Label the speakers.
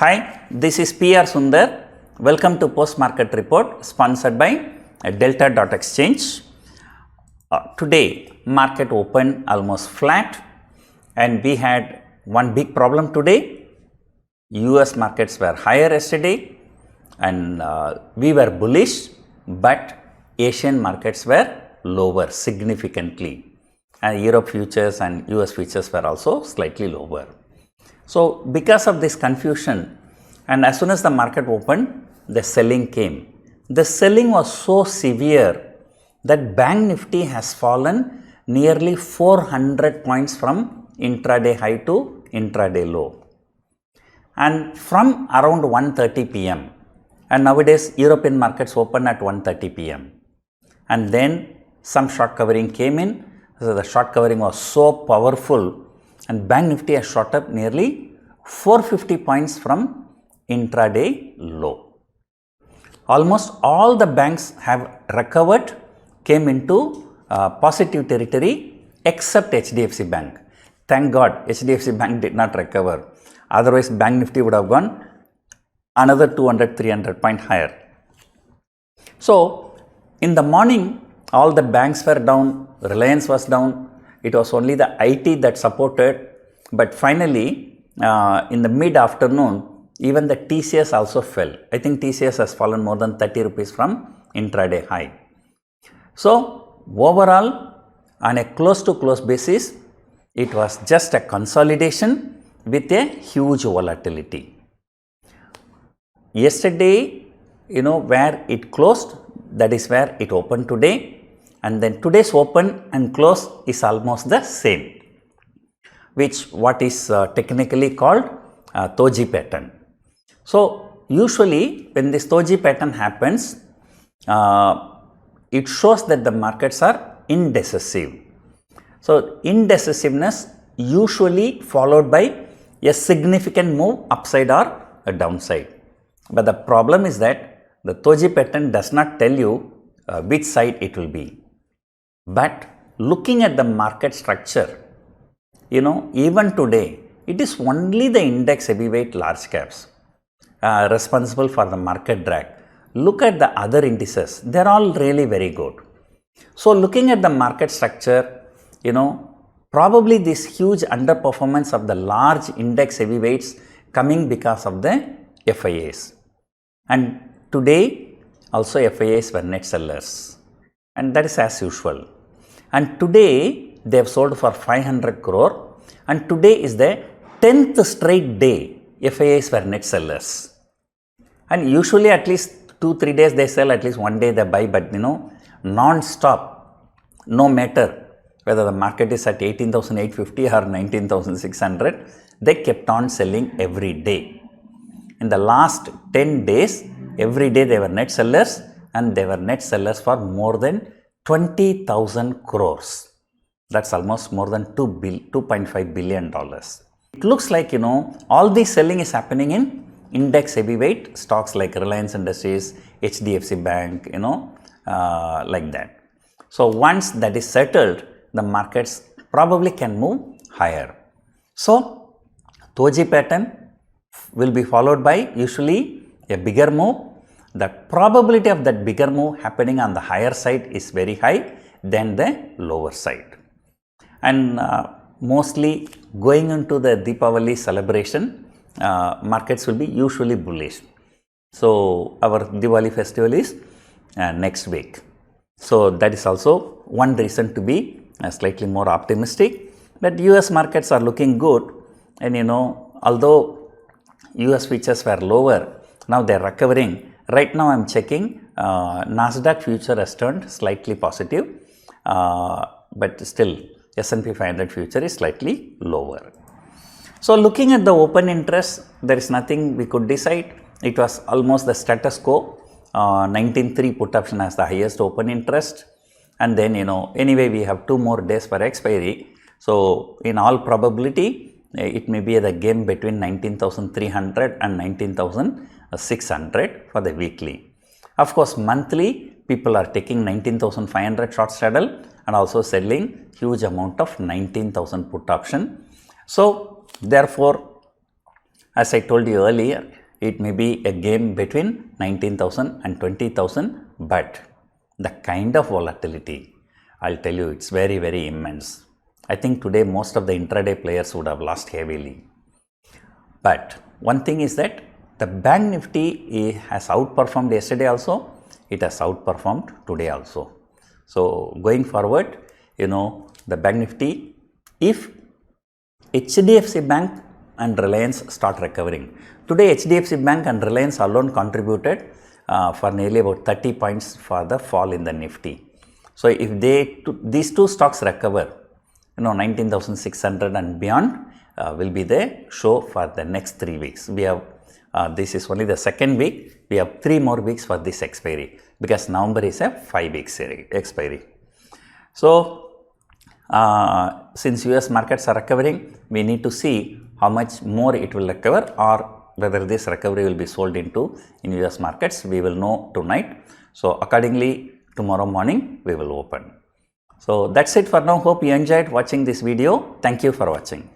Speaker 1: Hi, this is PR Sundar. Welcome to Post Market Report sponsored by Delta.exchange. Today, market opened almost flat and we had one big problem today. US markets were higher yesterday and we were bullish, but Asian markets were lower significantly. And Europe futures and US futures were also slightly lower. So, because of this confusion, and as soon as the market opened, the selling came. The selling was so severe that Bank Nifty has fallen nearly 400 points from intraday high to intraday low. And from around 1:30 p.m. and nowadays European markets open at 1:30 p.m. and then some short covering came in. So, the short covering was so powerful and Bank Nifty has shot up nearly 450 points from intraday low. Almost all the banks have recovered, came into positive territory except HDFC Bank. Thank God HDFC Bank did not recover. Otherwise, Bank Nifty would have gone another 200-300 point higher. So, in the morning, all the banks were down, Reliance was down, it was only the IT that supported, but finally, in the mid-afternoon, even the TCS also fell. I think TCS has fallen more than 30 rupees from intraday high. So, overall, on a close-to-close basis, it was just a consolidation with a huge volatility. Yesterday, where it closed, that is where it opened today. And then today's open and close is almost the same, which what is technically called Toji pattern. So, usually when this Toji pattern happens, it shows that the markets are indecisive. So, indecisiveness usually followed by a significant move upside or a downside. But the problem is that the Toji pattern does not tell you which side it will be. But looking at the market structure, even today, it is only the index heavyweight large caps responsible for the market drag. Look at the other indices, they are all really very good. So, looking at the market structure, probably this huge underperformance of the large index heavyweights coming because of the FIIs. And today, also FIIs were net sellers. And that is as usual. And today they have sold for 500 crore and today is the 10th straight day FIIs were net sellers. And usually at least 2-3 days they sell, at least one day they buy, but non-stop, no matter whether the market is at 18,850 or 19,600, they kept on selling every day. In the last 10 days, every day they were net sellers and they were net sellers for more than 20,000 crores. That's almost more than $2.5 billion. It looks like, all this selling is happening in index heavyweight stocks like Reliance Industries, HDFC Bank, like that. So, once that is settled, the markets probably can move higher. So, Toji pattern will be followed by usually a bigger move. The probability of that bigger move happening on the higher side is very high than the lower side. And mostly going into the Deepavali celebration, markets will be usually bullish. So, our Diwali festival is next week. So, that is also one reason to be slightly more optimistic. But US markets are looking good and although US futures were lower, now they are recovering. Right now I am checking Nasdaq future has turned slightly positive, but still S&P 500 future is slightly lower. So, looking at the open interest, there is nothing we could decide. It was almost the status quo. 19.3 put option has the highest open interest, and then anyway we have 2 more days for expiry. So, in all probability it may be the game between 19,300 and 19,600 for the weekly. Of course, monthly people are taking 19,500 short straddle and also selling huge amount of 19,000 put option. So, therefore, As I told you earlier, it may be a game between 19,000 and 20,000, but the kind of volatility, I'll tell you, it's very, very immense. I think today most of the intraday players would have lost heavily. But one thing is that the Bank Nifty has outperformed yesterday also, it has outperformed today also. So going forward, the Bank Nifty, if HDFC Bank and Reliance start recovering. Today HDFC Bank and Reliance alone contributed for nearly about 30 points for the fall in the Nifty. So if these two stocks recover, 19,600 and beyond will be the show for the next 3 weeks. We have this is only the second week. We have 3 more weeks for this expiry because November is a 5 weeks expiry. So since US markets are recovering, we need to see how much more it will recover or whether this recovery will be sold in US markets. We will know tonight. So accordingly, tomorrow morning we will open. So that's it for now. Hope you enjoyed watching this video. Thank you for watching.